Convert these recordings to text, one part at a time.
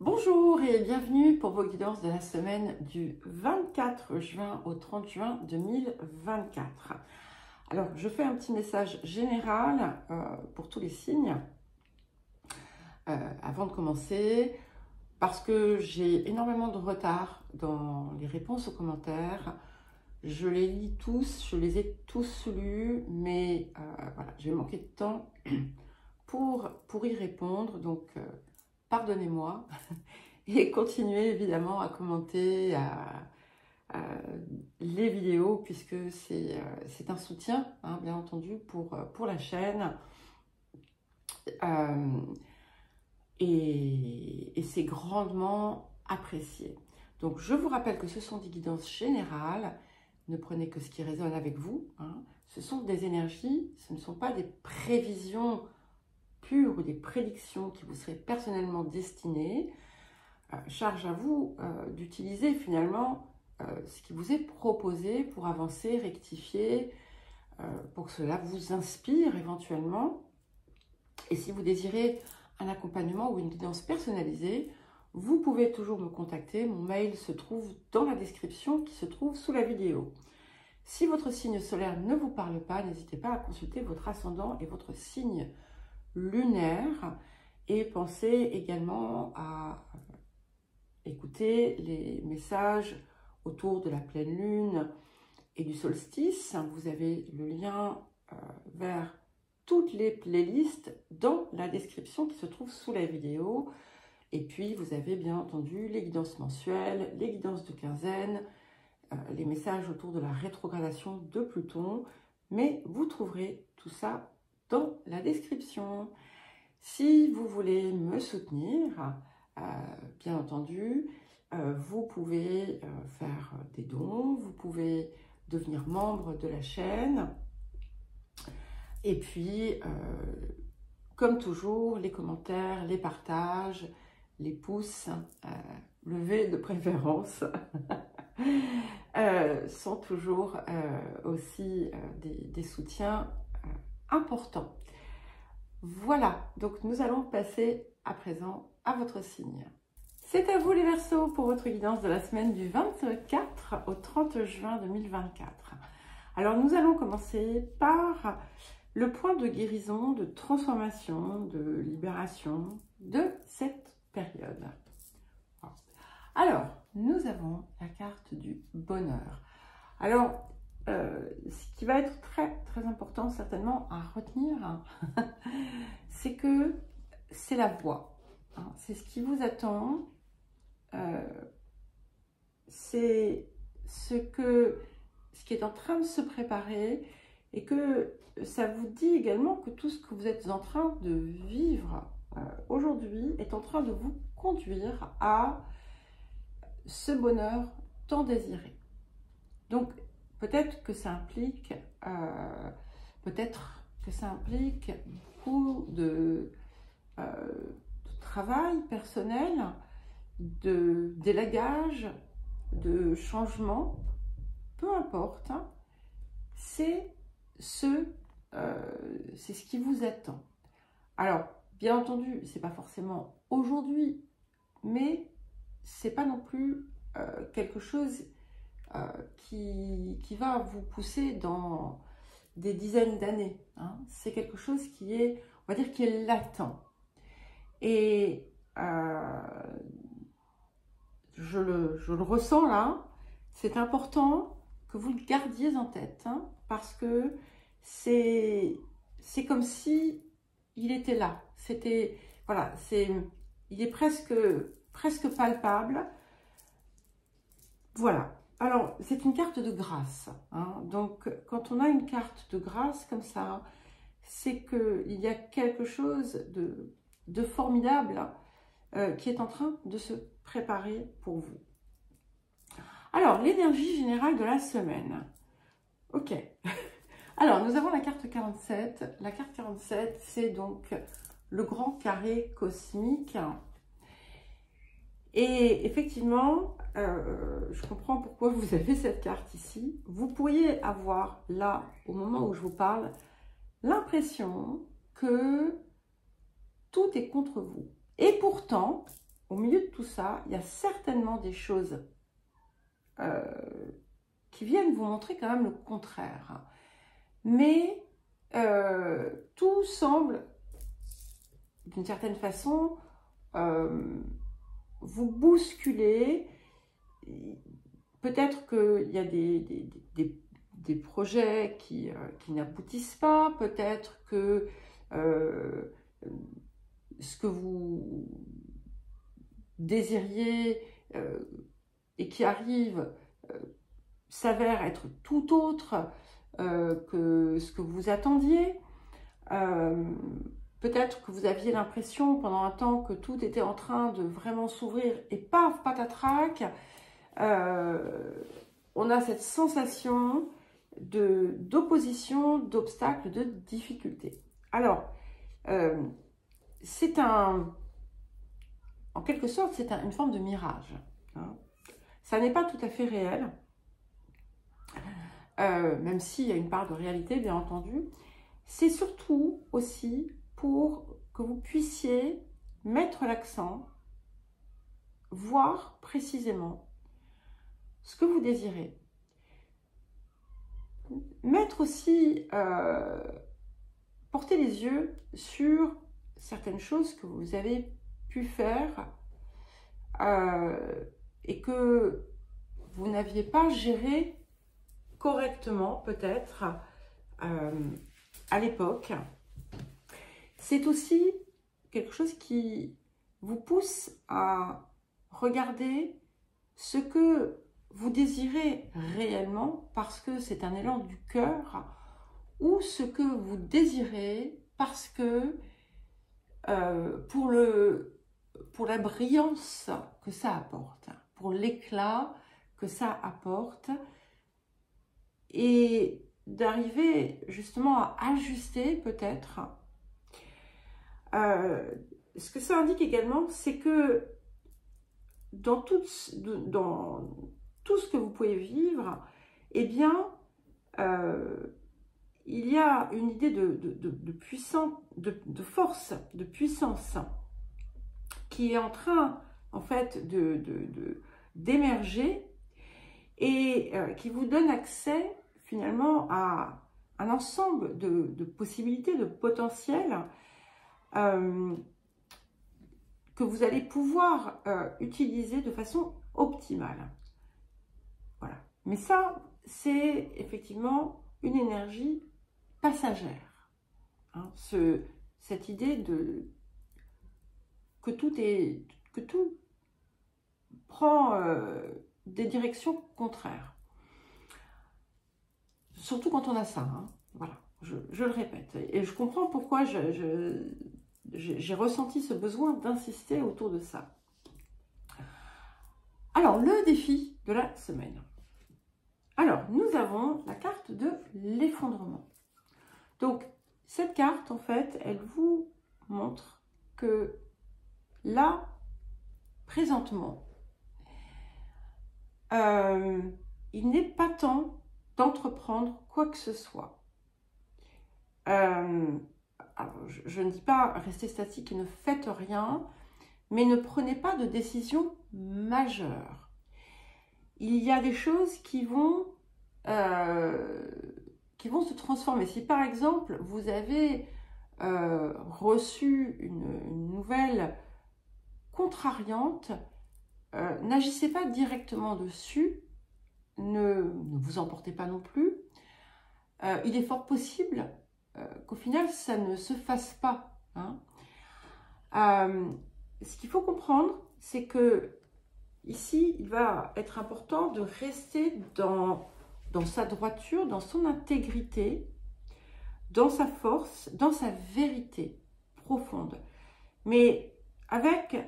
Bonjour et bienvenue pour vos guidances de la semaine du 24 juin au 30 juin 2024. Alors, je fais un petit message général pour tous les signes avant de commencer parce que j'ai énormément de retard dans les réponses aux commentaires. Je les lis tous, je les ai tous lus, mais voilà, j'ai manqué de temps pour y répondre, donc pardonnez-moi et continuez évidemment à commenter les vidéos puisque c'est un soutien, hein, bien entendu, pour la chaîne. Et c'est grandement apprécié. Donc, je vous rappelle que ce sont des guidances générales. Ne prenez que ce qui résonne avec vous, hein. Ce sont des énergies, ce ne sont pas des prévisions pures ou des prédictions qui vous seraient personnellement destinées. Charge à vous d'utiliser finalement ce qui vous est proposé pour avancer, rectifier, pour que cela vous inspire éventuellement. Et si vous désirez un accompagnement ou une guidance personnalisée, vous pouvez toujours me contacter. Mon mail se trouve dans la description qui se trouve sous la vidéo. Si votre signe solaire ne vous parle pas, n'hésitez pas à consulter votre ascendant et votre signe lunaire. Et pensez également à écouter les messages autour de la pleine lune et du solstice. Vous avez le lien vers toutes les playlists dans la description qui se trouve sous la vidéo. Et puis, vous avez bien entendu les guidances mensuelles, les guidances de quinzaine, les messages autour de la rétrogradation de Pluton. Mais vous trouverez tout ça dans la description. Si vous voulez me soutenir, bien entendu, vous pouvez faire des dons, vous pouvez devenir membre de la chaîne. Et puis, comme toujours, les commentaires, les partages, les pouces levés de préférence sont toujours aussi des soutiens importants. Voilà, donc nous allons passer à présent à votre signe. C'est à vous les Verseaux pour votre guidance de la semaine du 24 au 30 juin 2024. Alors nous allons commencer par le point de guérison, de transformation, de libération de cette période. Alors, nous avons la carte du bonheur. Alors, ce qui va être très important certainement à retenir, c'est que c'est la voie. Hein, c'est ce qui vous attend. C'est ce qui est en train de se préparer et que ça vous dit également que tout ce que vous êtes en train de vivre aujourd'hui est en train de vous conduire à ce bonheur tant désiré. Donc, peut-être que ça implique beaucoup de travail personnel, de délagage, de changement, peu importe, hein, c'est ce qui vous attend. Alors, bien entendu, c'est pas forcément aujourd'hui, mais c'est pas non plus quelque chose qui va vous pousser dans des dizaines d'années. Hein. C'est quelque chose qui est, on va dire, qui est latent. Et je le ressens là, c'est important que vous le gardiez en tête, hein, parce que c'est comme si il était là. C'était, voilà, il est presque palpable. Voilà. Alors, c'est une carte de grâce. Hein. Donc, quand on a une carte de grâce comme ça, c'est qu'il y a quelque chose de formidable qui est en train de se préparer pour vous. Alors, l'énergie générale de la semaine. Ok. Alors, nous avons la carte 47. La carte 47, c'est donc le grand carré cosmique. Et effectivement, je comprends pourquoi vous avez cette carte ici. Vous pourriez avoir là, au moment où je vous parle, l'impression que tout est contre vous. Et pourtant, au milieu de tout ça, il y a certainement des choses qui viennent vous montrer quand même le contraire. Mais tout semble, d'une certaine façon, vous bousculer. Peut-être qu'il y a des projets qui n'aboutissent pas, peut-être que ce que vous désiriez et qui arrive s'avère être tout autre que ce que vous attendiez. Peut-être que vous aviez l'impression pendant un temps que tout était en train de vraiment s'ouvrir et paf, patatrac, on a cette sensation d'opposition, d'obstacles, de difficultés. Alors, c'est en quelque sorte, c'est une forme de mirage. Hein. Ça n'est pas tout à fait réel, même s'il y a une part de réalité, bien entendu. C'est surtout aussi pour que vous puissiez mettre l'accent, voir précisément ce que vous désirez. Mettre aussi, porter les yeux sur certaines choses que vous avez pu faire et que vous n'aviez pas géré correctement, peut-être, à l'époque. C'est aussi quelque chose qui vous pousse à regarder ce que vous désirez réellement parce que c'est un élan du cœur ou ce que vous désirez parce que pour la brillance que ça apporte, pour l'éclat que ça apporte et d'arriver justement à ajuster peut-être. Ce que ça indique également, c'est que dans tout ce que vous pouvez vivre, eh bien, il y a une idée de puissance, de force, de puissance qui est en train, en fait, d'émerger et qui vous donne accès, finalement, à un ensemble de possibilités, de potentiels que vous allez pouvoir utiliser de façon optimale. Voilà. Mais ça, c'est effectivement une énergie passagère. Hein, cette idée que tout prend des directions contraires. Surtout quand on a ça. Hein. Voilà, je le répète. Et je comprends pourquoi j'ai ressenti ce besoin d'insister autour de ça. Alors, le défi de la semaine. Alors, nous avons la carte de l'effondrement. Donc, cette carte, en fait, elle vous montre que là, présentement, il n'est pas temps d'entreprendre quoi que ce soit. Alors, je ne dis pas rester statique et ne faites rien, mais ne prenez pas de décision majeure. Il y a des choses qui vont se transformer. Si par exemple, vous avez reçu une nouvelle contrariante, n'agissez pas directement dessus, ne vous emportez pas non plus. Il est fort possible qu'au final, ça ne se fasse pas. Hein. Ce qu'il faut comprendre, c'est que ici, il va être important de rester dans sa droiture, dans son intégrité, dans sa force, dans sa vérité profonde. Mais avec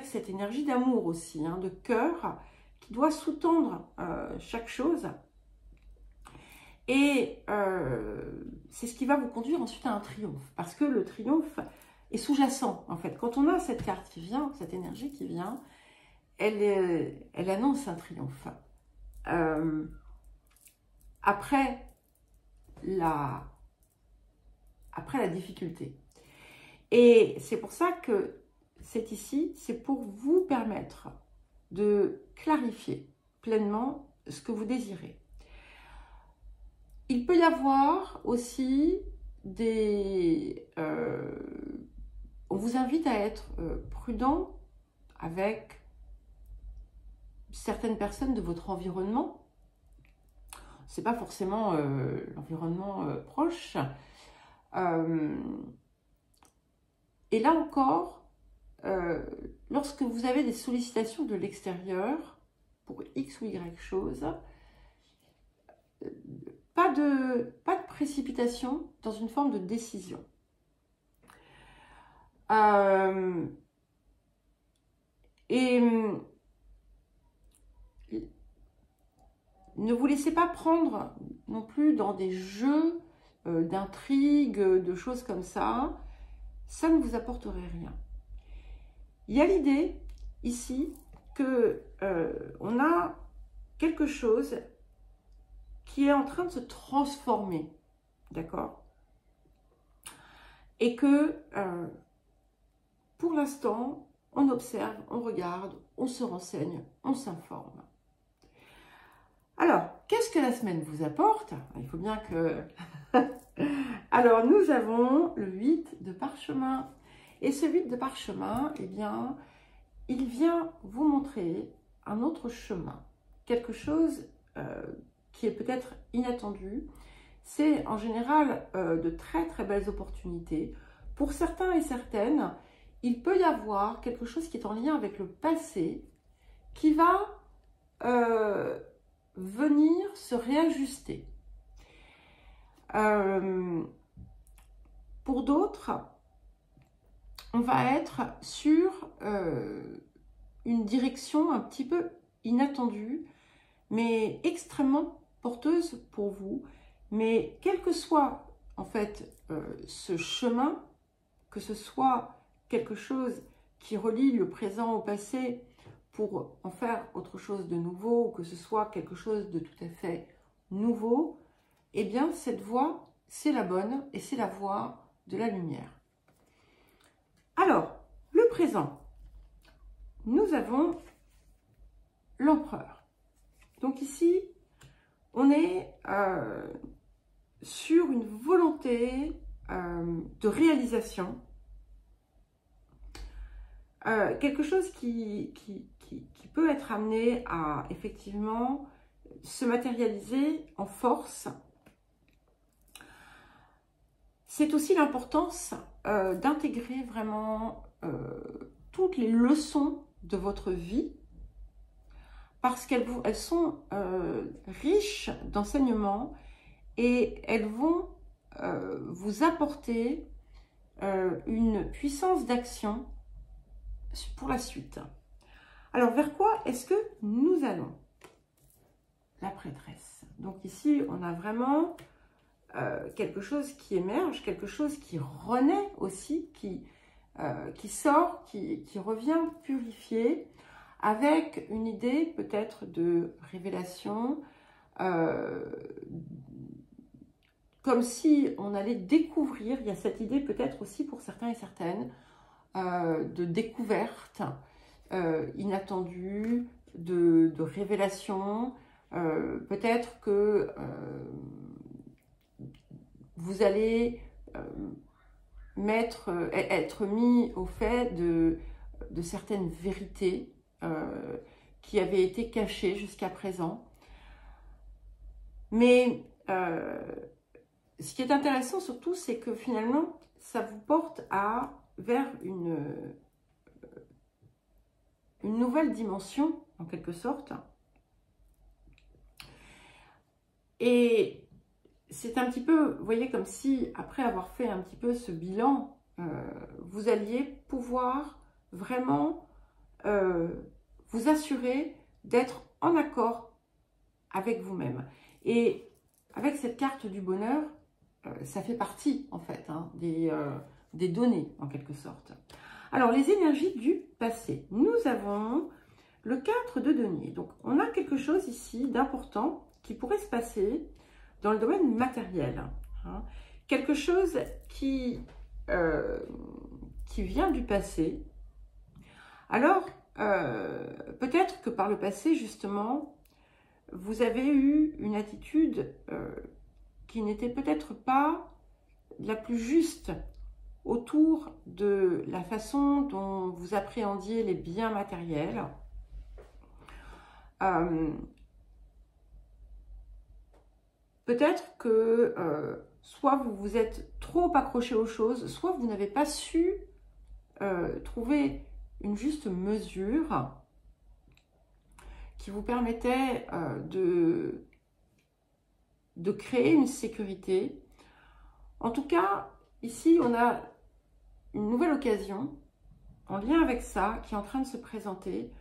cette énergie d'amour aussi, hein, de cœur, qui doit sous-tendre chaque chose. Et c'est ce qui va vous conduire ensuite à un triomphe. Parce que le triomphe est sous-jacent, en fait. Quand on a cette carte qui vient, cette énergie qui vient, elle annonce un triomphe. Après la difficulté. Et c'est pour ça que c'est ici, c'est pour vous permettre de clarifier pleinement ce que vous désirez. Il peut y avoir aussi des... on vous invite à être prudent avec certaines personnes de votre environnement. C'est pas forcément l'environnement proche. Et là encore, lorsque vous avez des sollicitations de l'extérieur pour X ou Y chose, pas de précipitation dans une forme de décision. Et ne vous laissez pas prendre non plus dans des jeux d'intrigues, de choses comme ça. Ça ne vous apporterait rien. Il y a l'idée ici que on a quelque chose qui est en train de se transformer, d'accord? Et que pour l'instant, on observe, on regarde, on se renseigne, on s'informe. Alors, qu'est-ce que la semaine vous apporte? Il faut bien que... Alors, nous avons le 8 de parchemin. Et ce 8 de parchemin, eh bien, il vient vous montrer un autre chemin. Quelque chose qui est peut-être inattendu. C'est en général de très très belles opportunités. Pour certains et certaines, il peut y avoir quelque chose qui est en lien avec le passé qui va venir se réajuster. Pour d'autres, on va être sur une direction un petit peu inattendue, mais extrêmement porteuse pour vous. Mais quel que soit en fait ce chemin, que ce soit quelque chose qui relie le présent au passé pour en faire autre chose de nouveau, ou que ce soit quelque chose de tout à fait nouveau, eh bien cette voie, c'est la bonne et c'est la voie de la lumière. Alors, le présent, nous avons l'empereur. Donc ici, on est sur une volonté de réalisation, quelque chose qui peut être amené à effectivement se matérialiser en force. C'est aussi l'importance d'intégrer vraiment toutes les leçons de votre vie, parce qu'elles sont riches d'enseignements et elles vont vous apporter une puissance d'action pour la suite. Alors, vers quoi est-ce que nous allons? La prêtresse. Donc ici, on a vraiment quelque chose qui émerge, quelque chose qui renaît aussi, qui sort, qui revient purifié, avec une idée peut-être de révélation, comme si on allait découvrir. Il y a cette idée peut-être aussi pour certains et certaines de découverte inattendue, de révélation. Peut-être que vous allez être mis au fait de certaines vérités qui avaient été cachées jusqu'à présent. Mais ce qui est intéressant surtout, c'est que finalement, ça vous porte vers une nouvelle dimension, en quelque sorte. Et c'est un petit peu, vous voyez, comme si, après avoir fait un petit peu ce bilan, vous alliez pouvoir vraiment vous assurer d'être en accord avec vous-même. Et avec cette carte du bonheur, ça fait partie, en fait, hein, des données, en quelque sorte. Alors, les énergies du passé. Nous avons le 4 de denier. Donc, on a quelque chose ici d'important qui pourrait se passer dans le domaine matériel. Hein. Quelque chose qui vient du passé Alors, peut-être que par le passé, justement, vous avez eu une attitude qui n'était peut-être pas la plus juste autour de la façon dont vous appréhendiez les biens matériels. Peut-être que soit vous vous êtes trop accroché aux choses, soit vous n'avez pas su trouver une juste mesure qui vous permettait de créer une sécurité. En tout cas, ici, on a une nouvelle occasion en lien avec ça qui est en train de se présenter.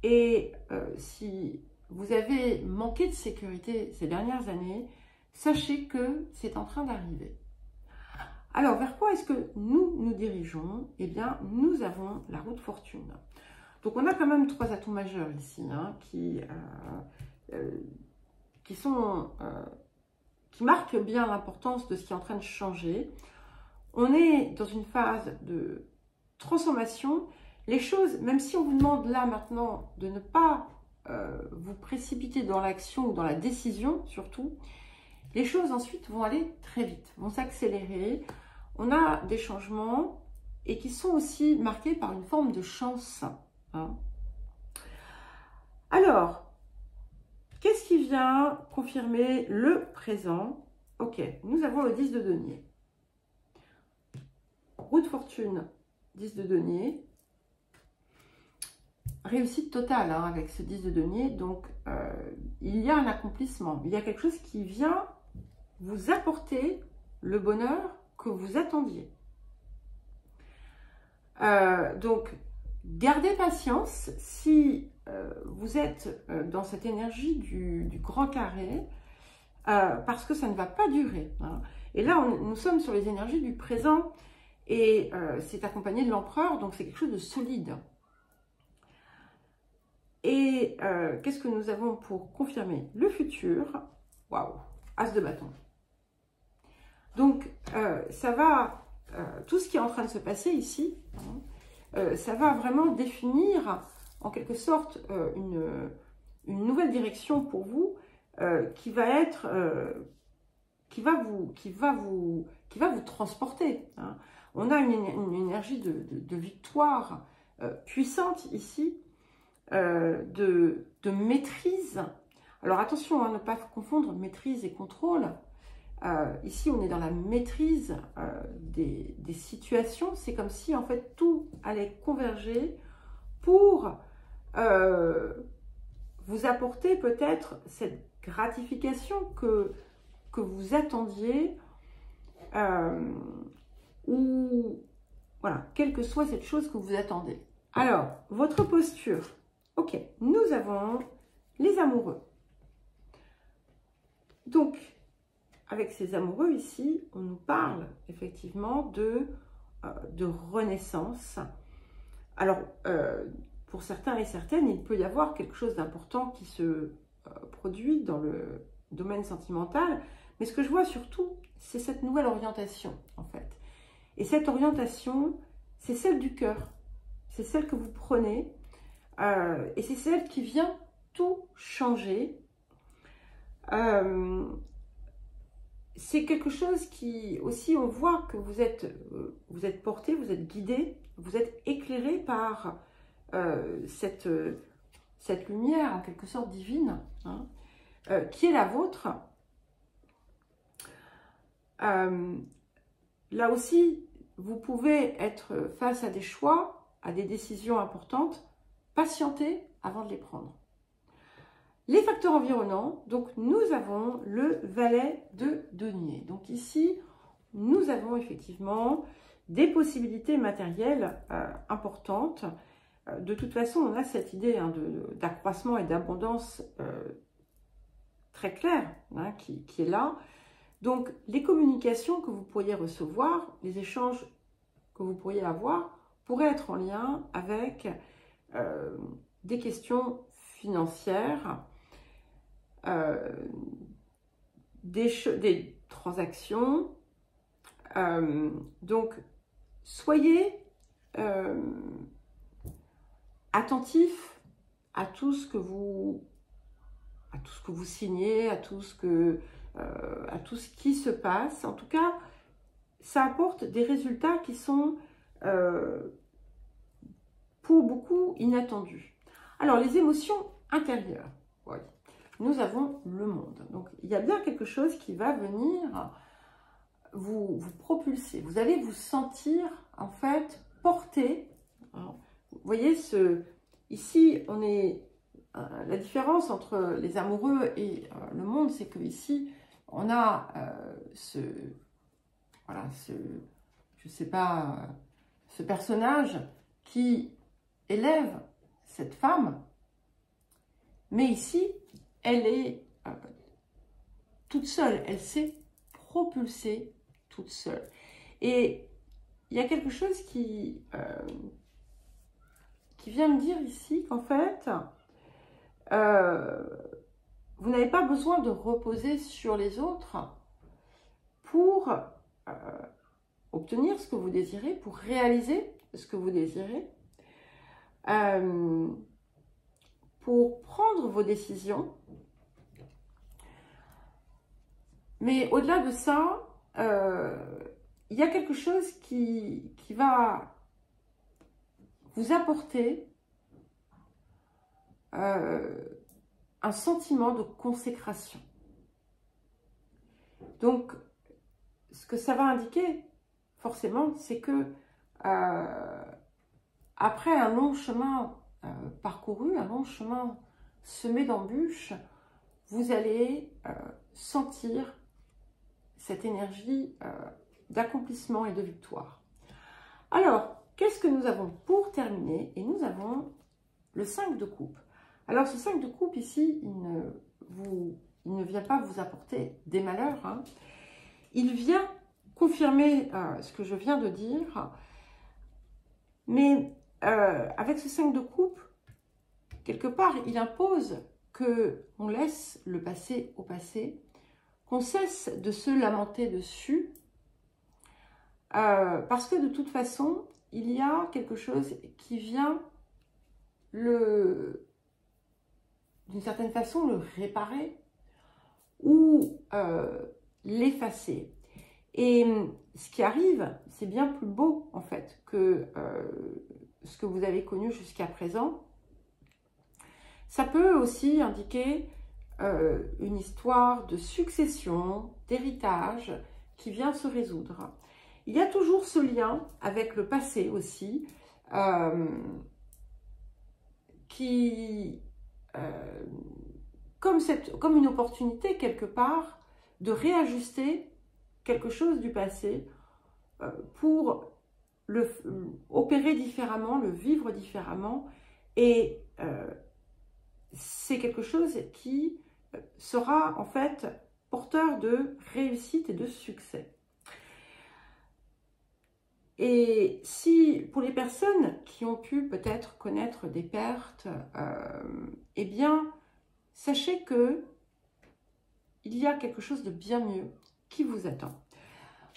Et si vous avez manqué de sécurité ces dernières années, sachez que c'est en train d'arriver. Alors, vers quoi est-ce que nous nous dirigeons? Eh bien, nous avons la roue de fortune. Donc, on a quand même 3 atouts majeurs ici hein, qui marquent bien l'importance de ce qui est en train de changer. On est dans une phase de transformation. Les choses, même si on vous demande là maintenant de ne pas vous précipiter dans l'action ou dans la décision surtout, les choses ensuite vont aller très vite, vont s'accélérer. On a des changements et qui sont aussi marqués par une forme de chance. Hein. Alors, qu'est-ce qui vient confirmer le présent? Ok, nous avons le 10 de denier. Roue de fortune, 10 de denier. Réussite totale hein, avec ce 10 de denier. Donc, il y a un accomplissement. Il y a quelque chose qui vient vous apporter le bonheur que vous attendiez. Donc, gardez patience si vous êtes dans cette énergie du grand carré, parce que ça ne va pas durer. Hein. Et là, nous sommes sur les énergies du présent et c'est accompagné de l'empereur, donc c'est quelque chose de solide. Et qu'est-ce que nous avons pour confirmer le futur? Waouh, As de bâton. Donc, ça va, tout ce qui est en train de se passer ici, ça va vraiment définir en quelque sorte une nouvelle direction pour vous qui va être, qui va vous transporter. Hein. On a une énergie de victoire puissante ici, de maîtrise. Alors attention, hein, ne pas confondre maîtrise et contrôle. Ici, on est dans la maîtrise des situations. C'est comme si, en fait, tout allait converger pour vous apporter peut-être cette gratification que vous attendiez ou, voilà, quelle que soit cette chose que vous attendez. Alors, votre posture. Ok, nous avons les amoureux. Donc, avec ces amoureux ici, on nous parle effectivement de renaissance. Alors, pour certains et certaines, il peut y avoir quelque chose d'important qui se produit dans le domaine sentimental. Mais ce que je vois surtout, c'est cette nouvelle orientation, en fait. Et cette orientation, c'est celle du cœur. C'est celle que vous prenez. Et c'est celle qui vient tout changer. C'est quelque chose qui, aussi, on voit que vous êtes porté, vous êtes guidé, vous êtes éclairé par cette lumière, en quelque sorte divine, hein, qui est la vôtre. Là aussi, vous pouvez être face à des choix, à des décisions importantes, patienter avant de les prendre. Les facteurs environnants, donc nous avons le valet de denier. Donc ici, nous avons effectivement des possibilités matérielles importantes. De toute façon, on a cette idée hein, d'accroissement et d'abondance très claire hein, qui est là. Donc, les communications que vous pourriez recevoir, les échanges que vous pourriez avoir, pourraient être en lien avec des questions financières, des transactions. Donc, soyez attentif à tout ce que vous signez, à tout ce qui se passe. En tout cas, ça apporte des résultats qui sont pour beaucoup inattendus. Alors, les émotions intérieures. Oui. Nous avons le monde. Donc, il y a bien quelque chose qui va venir vous propulser. Vous allez vous sentir, en fait, porté. Vous voyez, ici, on est... la différence entre les amoureux et le monde, c'est que ici, on a je sais pas, ce personnage qui élève cette femme, mais ici, elle est toute seule, elle s'est propulsée toute seule. Et il y a quelque chose qui vient me dire ici qu'en fait, vous n'avez pas besoin de reposer sur les autres pour obtenir ce que vous désirez, pour réaliser ce que vous désirez, pour prendre vos décisions. Mais au-delà de ça, il y a quelque chose qui va vous apporter un sentiment de consécration. Donc, ce que ça va indiquer, forcément, c'est que après un long chemin parcouru, un long chemin semé d'embûches, vous allez sentir cette énergie d'accomplissement et de victoire. Alors, qu'est-ce que nous avons pour terminer? Et nous avons le 5 de coupe. Alors, ce 5 de coupe ici, il ne vient pas vous apporter des malheurs, hein. Il vient confirmer ce que je viens de dire, mais avec ce 5 de coupe, quelque part, il impose qu'on laisse le passé au passé, qu'on cesse de se lamenter dessus, parce que de toute façon, il y a quelque chose qui vient d'une certaine façon, le réparer ou l'effacer. Et ce qui arrive, c'est bien plus beau, en fait, que ce que vous avez connu jusqu'à présent. Ça peut aussi indiquer une histoire de succession, d'héritage qui vient se résoudre. Il y a toujours ce lien avec le passé aussi, qui, comme une opportunité quelque part, de réajuster quelque chose du passé pour opérer différemment, le vivre différemment. Et c'est quelque chose qui sera en fait porteur de réussite et de succès. Et si, pour les personnes qui ont pu peut-être connaître des pertes, eh bien, sachez que il y a quelque chose de bien mieux qui vous attend.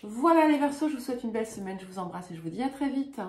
Voilà les Verseaux, je vous souhaite une belle semaine, je vous embrasse et je vous dis à très vite.